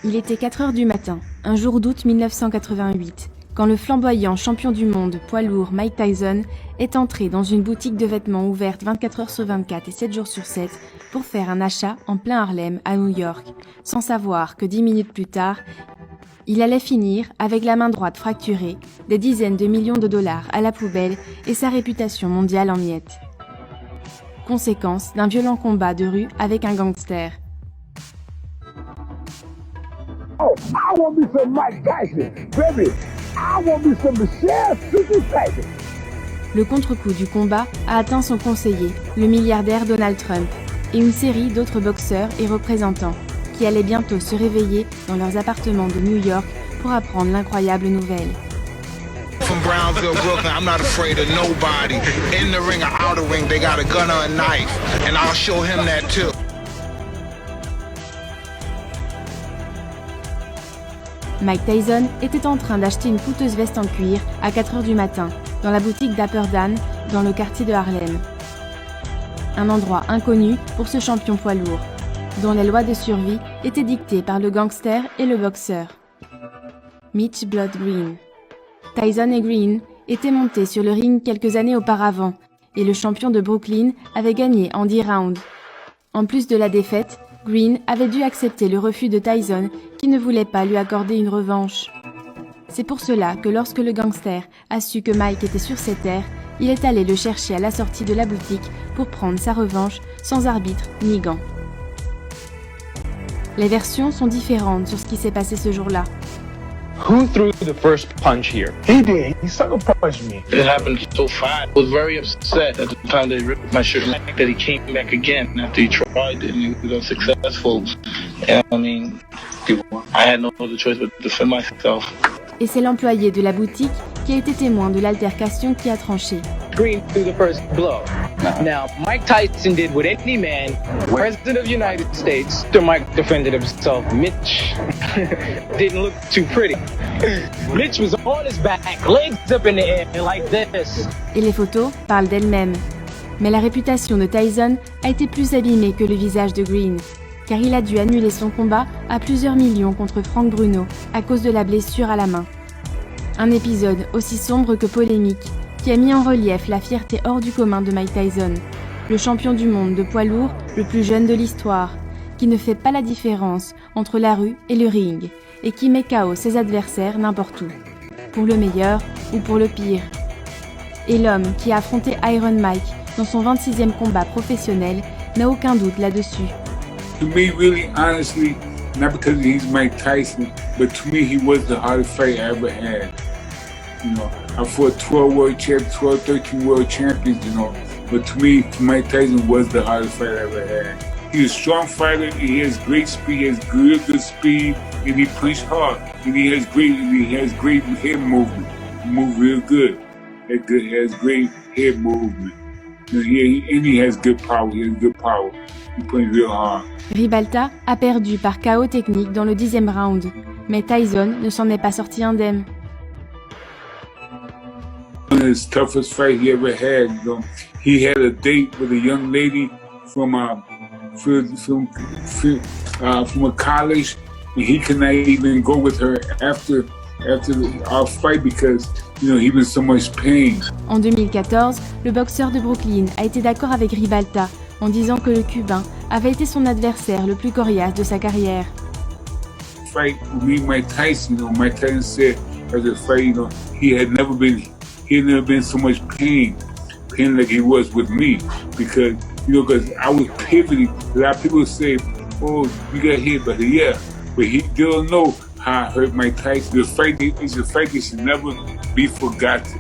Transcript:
Il était 4 heures du matin, un jour d'août 1988, quand le flamboyant champion du monde poids lourd Mike Tyson est entré dans une boutique de vêtements ouverte 24 heures sur 24 et 7 jours sur 7 pour faire un achat en plein Harlem, à New York, sans savoir que 10 minutes plus tard, il allait finir, avec la main droite fracturée, des dizaines de millions de dollars à la poubelle et sa réputation mondiale en miettes. Conséquence d'un violent combat de rue avec un gangster. Oh, I want me some Mike Tyson, baby. I want me some Michelle Tyson. Le contre-coup du combat a atteint son conseiller, le milliardaire Donald Trump, et une série d'autres boxeurs et représentants, qui allaient bientôt se réveiller dans leurs appartements de New York pour apprendre l'incroyable nouvelle. From Brownsville, Brooklyn, I'm not afraid of nobody. In the ring or out of ring, they got a gun or a knife, and I'll show him that too. Mike Tyson était en train d'acheter une coûteuse veste en cuir à 4 heures du matin, dans la boutique d'Upper Dan, dans le quartier de Harlem. Un endroit inconnu pour ce champion poids lourd, dont les lois de survie étaient dictées par le gangster et le boxeur. Mitch Blood Green. Tyson et Green étaient montés sur le ring quelques années auparavant, et le champion de Brooklyn avait gagné en 10 rounds. En plus de la défaite, Green avait dû accepter le refus de Tyson qui ne voulait pas lui accorder une revanche. C'est pour cela que lorsque le gangster a su que Mike était sur ses terres, il est allé le chercher à la sortie de la boutique pour prendre sa revanche sans arbitre ni gants. Les versions sont différentes sur ce qui s'est passé ce jour-là. Who threw the first punch here? He did. He sucker punched me. It happened so fast. I was very upset at the time they ripped my shirt. That he came back again after he tried it and he was unsuccessful. And I mean, I had no other choice but to defend myself. Et c'est l'employé de la boutique qui a été témoin de l'altercation qui a tranché. Green threw the first blow. Now, Mike Tyson did what any man, President of the United States, after Mike defended himself. Mitch didn't look too pretty. Mitch was on his back, legs up in the air, like this. Et les photos parlent d'elles-mêmes. Mais la réputation de Tyson a été plus abîmée que le visage de Green, car il a dû annuler son combat à plusieurs millions contre Frank Bruno à cause de la blessure à la main. Un épisode aussi sombre que polémique, qui a mis en relief la fierté hors du commun de Mike Tyson, le champion du monde de poids lourd le plus jeune de l'histoire, qui ne fait pas la différence entre la rue et le ring, et qui met KO ses adversaires n'importe où, pour le meilleur ou pour le pire. Et l'homme qui a affronté Iron Mike dans son 26e combat professionnel n'a aucun doute là-dessus. To me, really, honestly, not because he's Mike Tyson, but to me, he was the hardest fight I ever had. You know, I fought 12 world champions, 12, 13 world champions, you know, but to me, Mike Tyson was the hardest fight I ever had. He's a strong fighter, he has great speed, he has good speed, and he punches hard, and he has great head movement. He moves real good. He has great head movement. You know, he has good power, He punches real hard. Ribalta a perdu par KO technique dans le 10e round, mais Tyson ne s'en est pas sorti indemne. One of his toughest fights he ever had. You know, he had a date with a young lady from a college, and he could not even go with her after our fight because you know he was in so much pain. En 2014, le boxeur de Brooklyn a été d'accord avec Ribalta en disant que le Cubain avait été son adversaire le plus coriace de sa carrière. Fight with me, Mike Tyson. You know, Mike Tyson said after the fight, you know, he had never been in so much pain like he was with me because because I was pivoting. A lot of people say, "Oh, you got hit," but yeah, but he don't know how I hurt Mike Tyson. The fight is a fight that should never be forgotten.